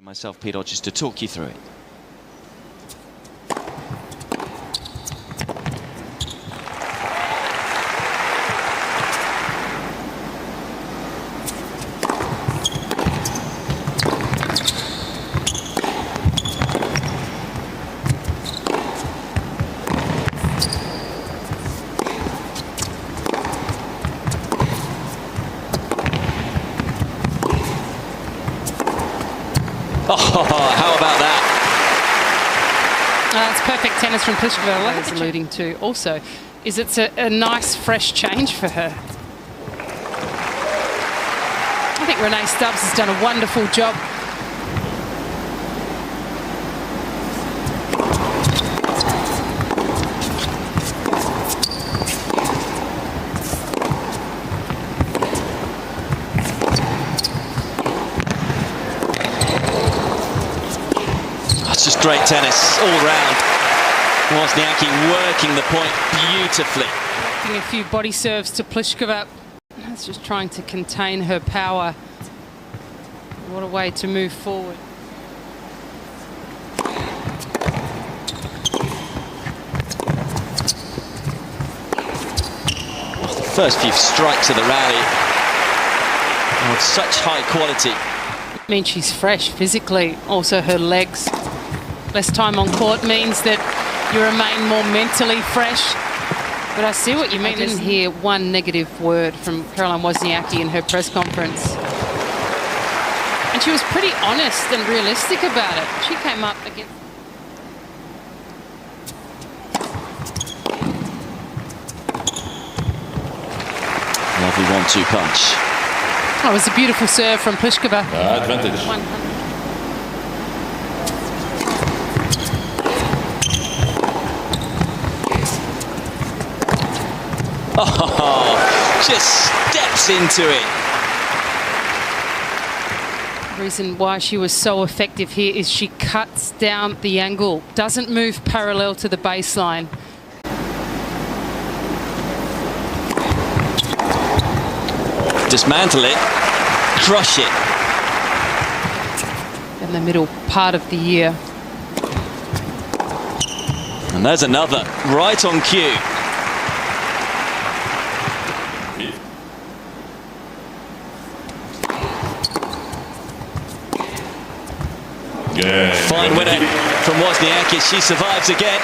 Myself, Peter, just to talk you through it. Oh, how about that? It's perfect tennis from Pliskova. What I was alluding to also is it's a nice fresh change for her. I think Renee Stubbs has done a wonderful job. It's just great tennis all round. Wozniacki working the point beautifully. Giving a few body serves to Pliskova. That's just trying to contain her power. What a way to move forward. Well, the first few strikes of the rally are of such high quality. I mean, she's fresh physically. Also, her legs. Less time on court means that you remain more mentally fresh. But I see what you mean. I didn't hear one negative word from Caroline Wozniacki in her press conference. And she was pretty honest and realistic about it. She came up against... Lovely 1-2 punch. That was a beautiful serve from Pliskova. Advantage. 100. Oh, just steps into it. The reason why she was so effective here is she cuts down the angle, doesn't move parallel to the baseline. Dismantle it, crush it. In the middle part of the year. And there's another, right on cue. Yeah, fine winner from Wozniacki. She survives again.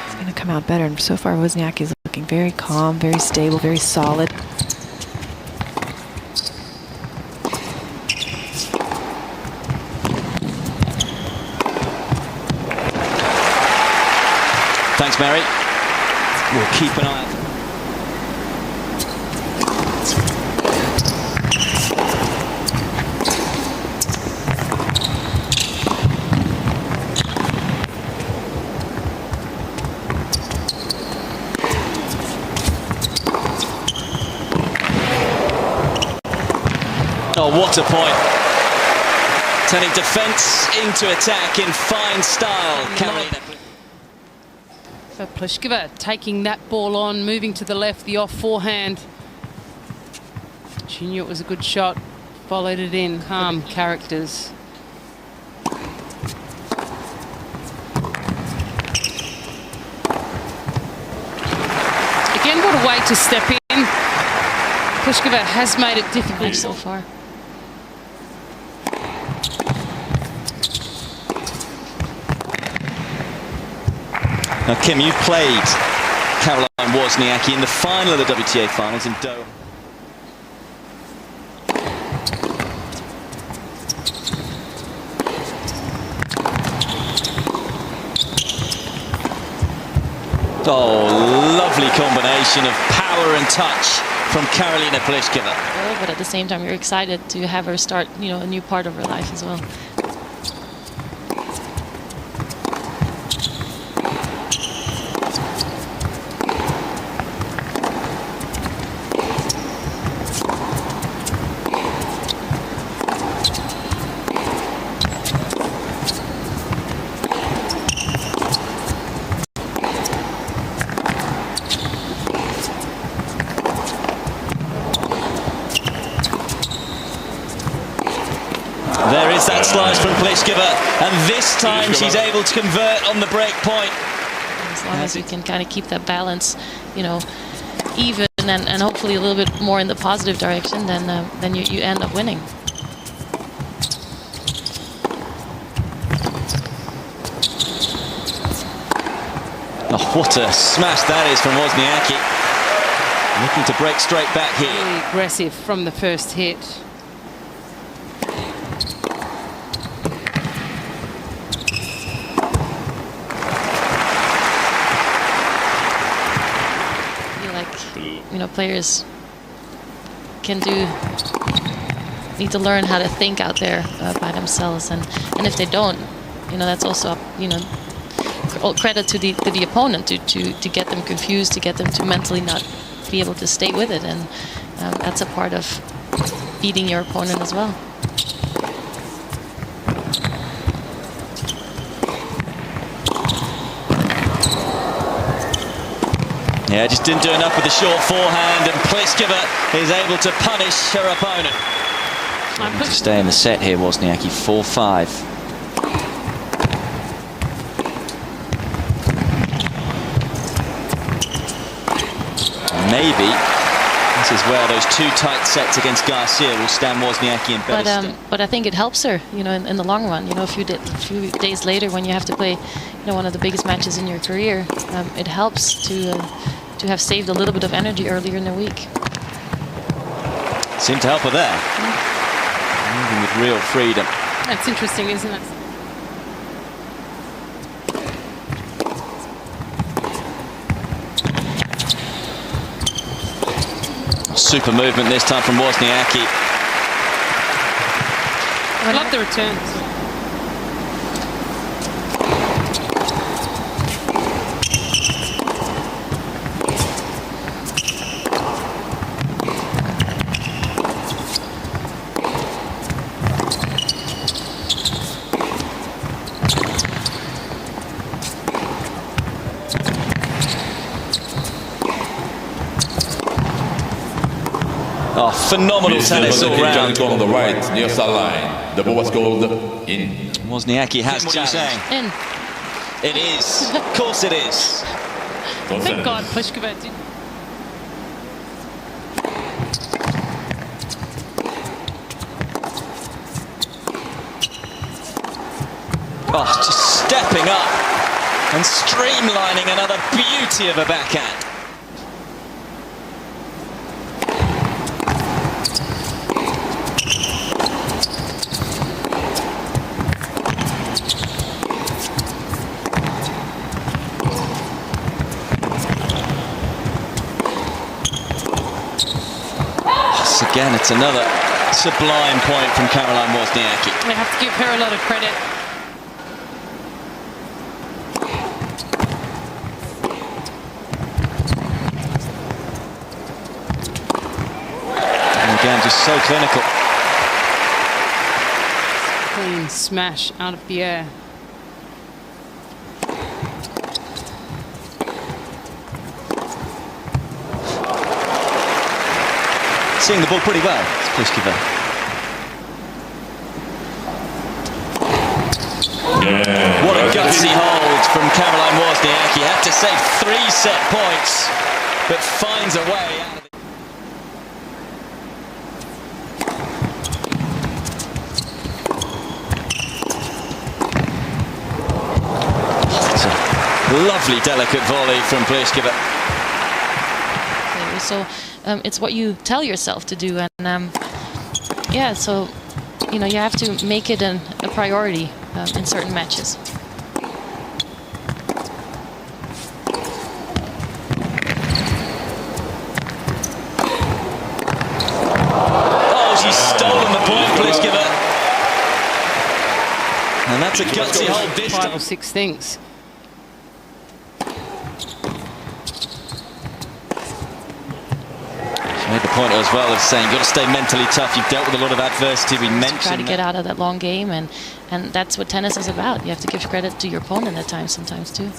It's going to come out better, and so far Wozniacki is looking very calm, very stable, very solid. Thanks, Mary. We'll keep an eye. Oh, what a point. Turning defence into attack in fine style. Carolina. So Pliskova taking that ball on, moving to the left, the off forehand. She knew it was a good shot, followed it in. Calm characters. Again, what a way to step in. Pliskova has made it difficult so far. Now, Kim, you played Caroline Wozniacki in the final of the WTA finals in Doha. Oh, lovely combination of power and touch from Karolina Pliskova. But at the same time, you're excited to have her start, a new part of her life as well. There is that slice from Pliskova, and this time she's able to convert on the break point. As long as you can kind of keep that balance, you know, even and hopefully a little bit more in the positive direction, then you end up winning. Oh, what a smash that is from Wozniacki. Looking to break straight back here. Really aggressive from the first hit. You know, players need to learn how to think out there by themselves, and if they don't, you know, that's also, you know, credit to the opponent to get them confused, to get them to mentally not be able to stay with it, and that's a part of beating your opponent as well. Yeah, just didn't do enough with the short forehand, and Pliskova is able to punish her opponent. To stay in the set here, Wozniacki, 4-5. Maybe this is where those two tight sets against Garcia will stand Wozniacki in better stead. But I think it helps her, you know, in the long run. You know, a few days later, when you have to play, you know, one of the biggest matches in your career, it helps to have saved a little bit of energy earlier in the week. Seemed to help her there. Moving with real freedom. That's interesting, isn't it? Super movement this time from Wozniacki. I love the returns. Oh, phenomenal tennis all round. On the right, near sideline. The ball was called in. Wozniacki has challenged. In. It is. Of course it is. Thank God Pliskova did. Oh, just stepping up and streamlining another beauty of a backhand. Again, it's another sublime point from Caroline Wozniacki. They have to give her a lot of credit. And again, just so clinical. Clean smash out of the air. Seeing the ball pretty well, it's Pliskova. Yeah. What a gutsy hold from Caroline Wozniacki. Had to save 3 set points, but finds a way out of it. It's a lovely, delicate volley from Pliskova. So it's what you tell yourself to do, and yeah, so you know, you have to make it a priority in certain matches. Oh, she's stolen the point, Pliskova. And that's a gutsy hold this 5 time. or 6 things. Made the point as well of saying you've got to stay mentally tough. You've dealt with a lot of adversity. We mentioned Try to get out of that long game, and that's what tennis is about. You have to give credit to your opponent at times, sometimes too.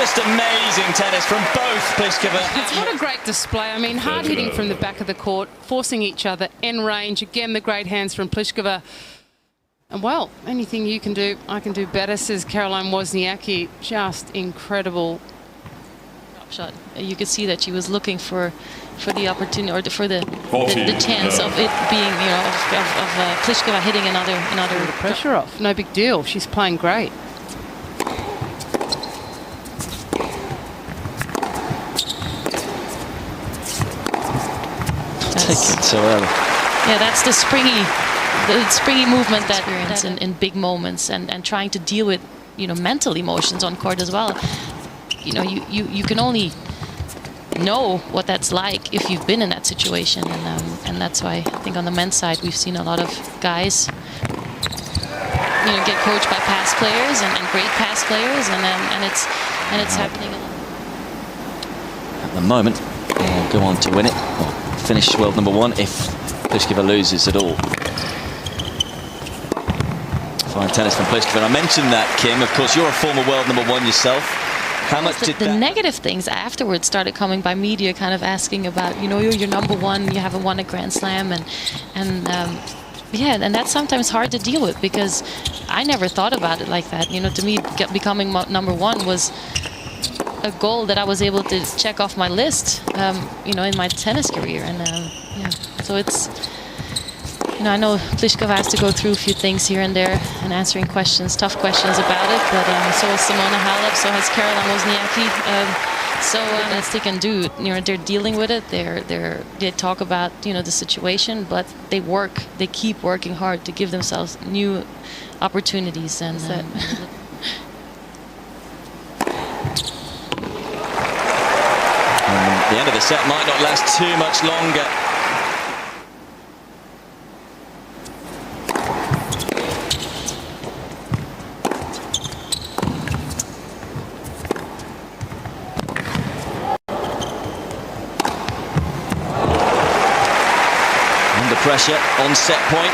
Just amazing tennis from both Pliskova. What a great display. I mean, hard hitting from the back of the court, forcing each other in range. Again, the great hands from Pliskova. And well, anything you can do, I can do better, says Caroline Wozniacki. Just incredible. Shot. You could see that she was looking for the opportunity, or for the chance of it being, you know, of Pliskova hitting another. The pressure off. No big deal. She's playing great. Taken so early. Yeah, that's the springy movement that experience in big moments, and trying to deal with, you know, mental emotions on court as well. You know, you can only know what that's like if you've been in that situation, and that's why I think on the men's side we've seen a lot of guys, you know, get coached by past players and great past players, and it's happening a lot. At the moment, they'll go on to win it, or finish world number one if Pliskova loses at all. Fine tennis from Pliskova. And I mentioned that, Kim. Of course, you're a former world number one yourself. How much did the negative things afterwards started coming by media, kind of asking about, you know, you're number one, you haven't won a Grand Slam, and that's sometimes hard to deal with, because I never thought about it like that. You know, to me, becoming number one was a goal that I was able to check off my list, you know, in my tennis career, and yeah, so it's. You know, I know Pliskova has to go through a few things here and there and answering questions, tough questions about it, but so has Simona Halep, so has Caroline Wozniacki. So as they can do, you know, they're dealing with it. They talk about, you know, the situation, but they keep working hard to give themselves new opportunities. And the end of the set might not last too much longer. Pressure on set point,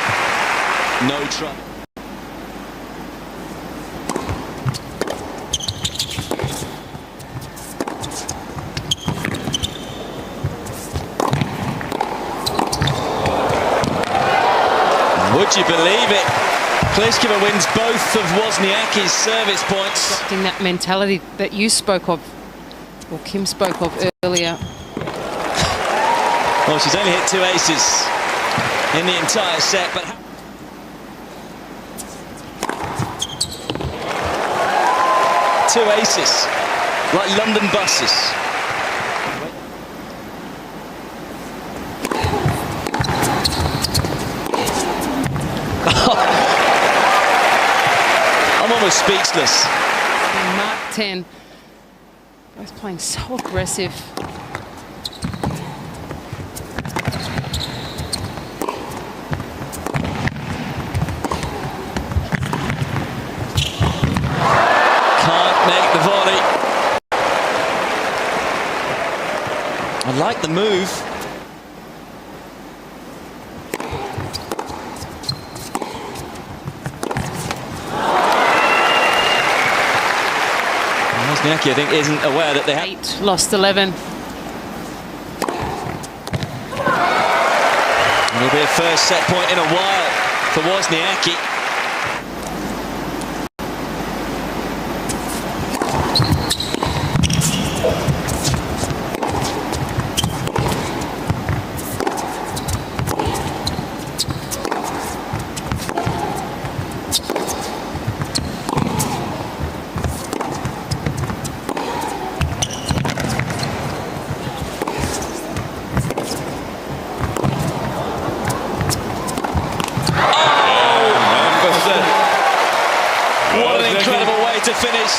no trouble. Would you believe it? Pliskova wins both of Wozniacki's service points. Adopting that mentality that you spoke of, or Kim spoke of earlier. Well, she's only hit 2 aces in the entire set, but 2 aces, like London buses. I'm almost speechless. Mark 10, both playing so aggressive. I like the move. Wozniacki, I think, isn't aware that they have 8, lost 11. It'll be a first set point in a while for Wozniacki. To finish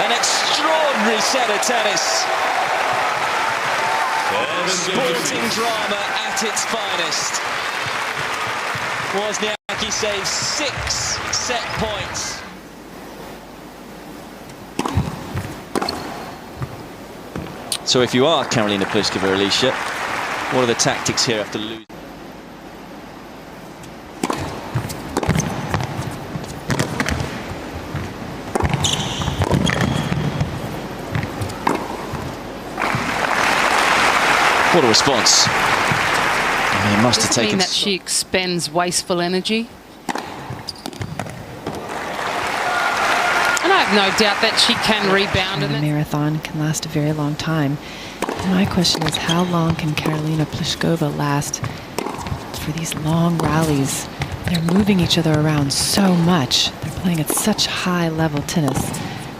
an extraordinary set of tennis. Sporting drama at its finest. Wozniacki saves 6 set points. So if you are Karolina Pliskova, Alicia, what are the tactics here after losing? What a response. I mean, it must have Doesn't taken... mean that she expends wasteful energy. And I have no doubt that she can rebound. And a marathon can last a very long time. And my question is, how long can Karolina Pliskova last for these long rallies? They're moving each other around so much. They're playing at such high-level tennis.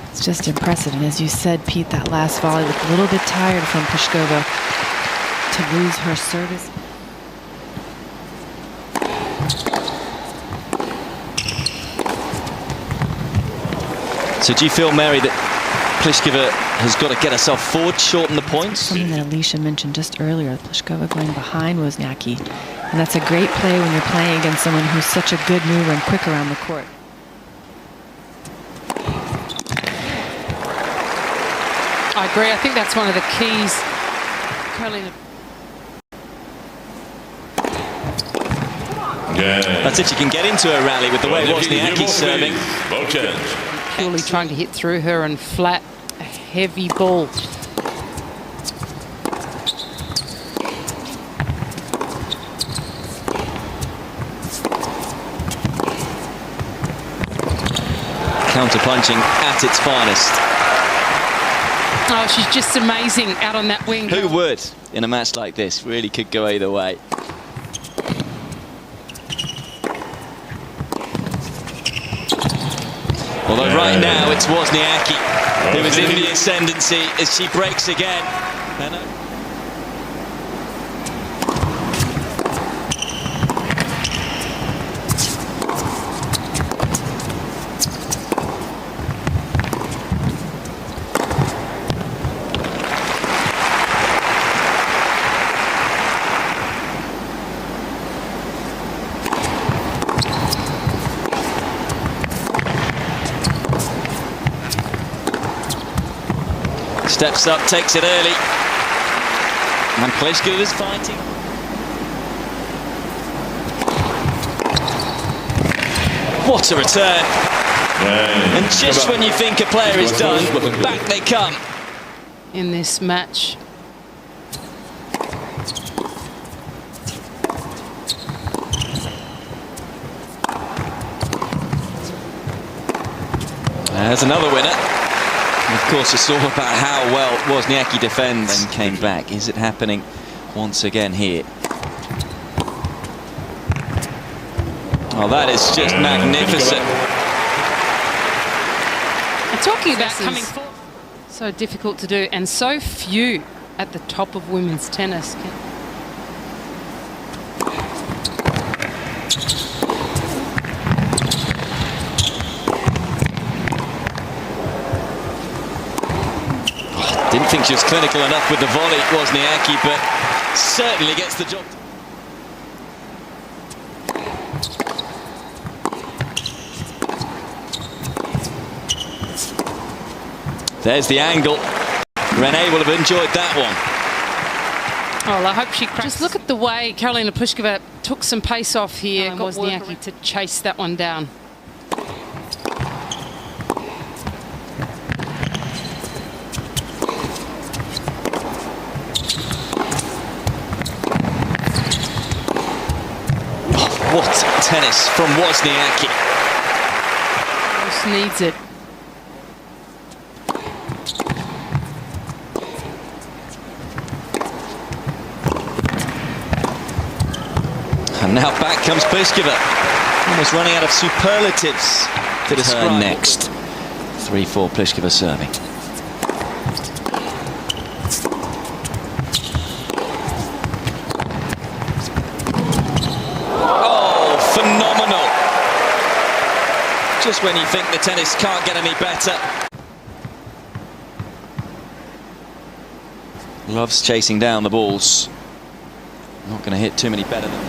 It's just impressive. And as you said, Pete, that last volley looked a little bit tired from Pliskova to lose her service. So do you feel, Mary, that Pliskova has got to get herself forward, shorten the points? Something that Alicia mentioned just earlier, Pliskova going behind Wozniacki. And that's a great play when you're playing against someone who's such a good mover and quick around the court. I agree. I think that's one of the keys. Karolina. That's if she can get into a rally with the way Wozniacki's serving. Purely trying to hit through her and flat, a heavy ball. Counter-punching at its finest. Oh, she's just amazing out on that wing. Who would in a match like this? Really could go either way. Although right now it's Wozniacki who is in the ascendancy as she breaks again. Steps up, takes it early. And Pliskova is fighting. What a return. And just when you think a player is done, back they come. In this match. There's another winner. Of course, it's all about how well Wozniacki defends and came back. Is it happening once again here? Oh, that is just magnificent. And talking about coming forward, so difficult to do, and so few at the top of women's tennis. Didn't think she was clinical enough with the volley, Wozniacki, but certainly gets the job. There's the angle. Renee will have enjoyed that one. Oh, well, I hope she cracks. Just look at the way Karolina Pliskova took some pace off here and Wozniacki to chase that one down. What tennis from Wozniacki. Just needs it. And now back comes Pliskova. Almost running out of superlatives to describe next. 3-4 Pliskova serving. Phenomenal. Just when you think the tennis can't get any better. Loves chasing down the balls. Not going to hit too many better than...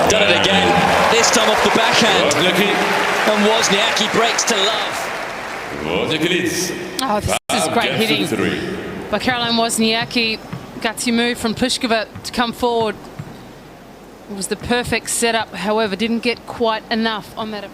Done it again. This time off the backhand. And Wozniacki breaks to love. Oh, this is great hitting by Karolina Wozniacki. Gutsy move from Pliskova to come forward. It was the perfect setup, however, didn't get quite enough on that.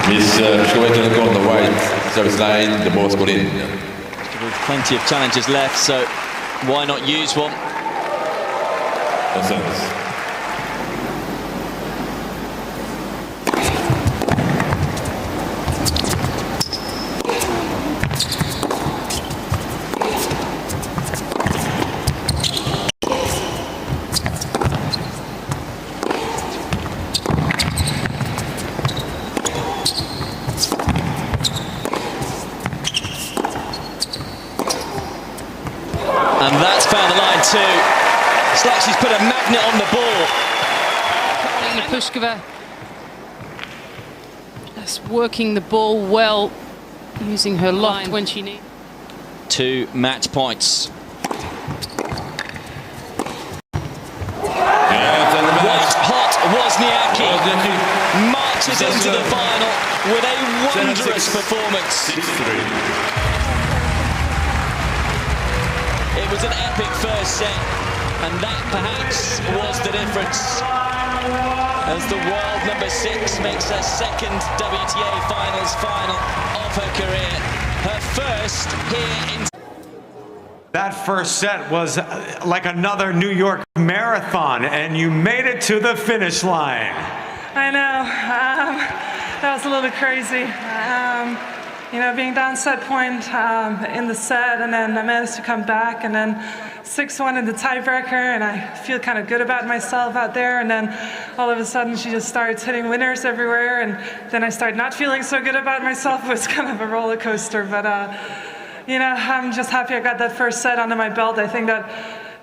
Miss Pliskova on the white service line, the ball's gone in. With plenty of challenges left, so why not use one? And that's found the line too. It's like she's put a magnet on the ball. Pliskova just working the ball well, using her line when she needs. 2 match points. White hot Wozniacki marches into the final with a wondrous performance. It was an epic first set, and that perhaps was the difference. As the world number 6 makes her second WTA Finals final of her career, her first here in. That first set was like another New York marathon, and you made it to the finish line. I know. That was a little bit crazy. You know, being down set point in the set, and then I managed to come back, and then 6-1 in the tiebreaker, and I feel kind of good about myself out there, and then all of a sudden she just starts hitting winners everywhere, and then I start not feeling so good about myself. It was kind of a roller coaster, but you know, I'm just happy I got that first set under my belt. I think that,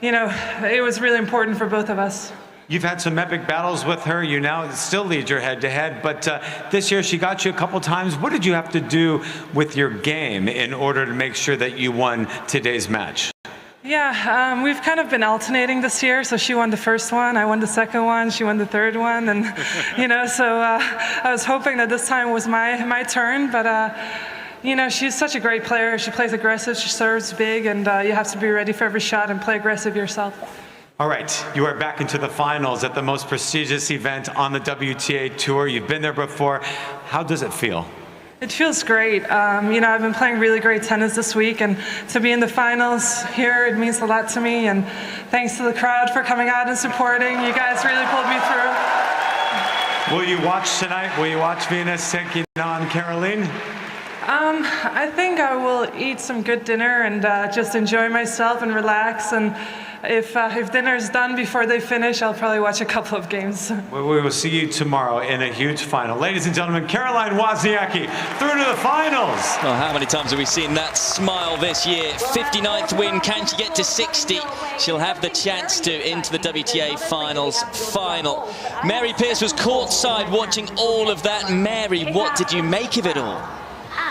you know, it was really important for both of us. You've had some epic battles with her. You now still lead your head-to-head, but this year she got you a couple times. What did you have to do with your game in order to make sure that you won today's match? Yeah, we've kind of been alternating this year. So she won the first one, I won the second one, she won the third one, and you know, so I was hoping that this time was my turn, but you know, she's such a great player. She plays aggressive, she serves big, and you have to be ready for every shot and play aggressive yourself. All right, you are back into the finals at the most prestigious event on the WTA Tour. You've been there before. How does it feel? It feels great. You know, I've been playing really great tennis this week, and to be in the finals here, it means a lot to me, and thanks to the crowd for coming out and supporting. You guys really pulled me through. Will you watch tonight? Will you watch Venus taking on Caroline? I think I will eat some good dinner and just enjoy myself and relax, and if dinner's done before they finish, I'll probably watch a couple of games. We will see you tomorrow in a huge final. Ladies and gentlemen, Caroline Wozniacki through to the finals. Well, how many times have we seen that smile this year? 59th win, can she get to 60? She'll have the chance to into the WTA Finals final. Mary Pierce was courtside watching all of that. Mary, what did you make of it all?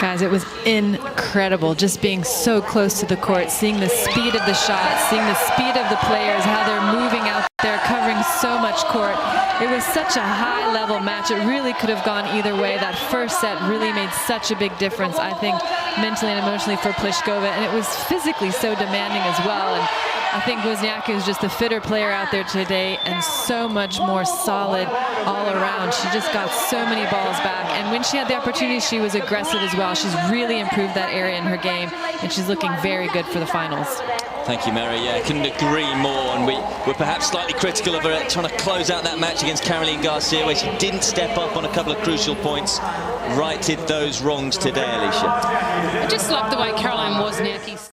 Guys, it was incredible just being so close to the court, seeing the speed of the shots, seeing the speed of the players, how they're moving out there, covering so much court. It was such a high-level match. It really could have gone either way. That first set really made such a big difference, I think, mentally and emotionally for Pliskova, and it was physically so demanding as well. And I think Wozniacki was just the fitter player out there today and so much more solid all around. She just got so many balls back, and when she had the opportunity, she was aggressive as well. She's really improved that area in her game, and she's looking very good for the finals. Thank you, Mary. Yeah, I couldn't agree more, and we were perhaps slightly critical of her trying to close out that match against Caroline Garcia, where she didn't step up on a couple of crucial points. Righted those wrongs today, Alicia. I just love the way Caroline Wozniacki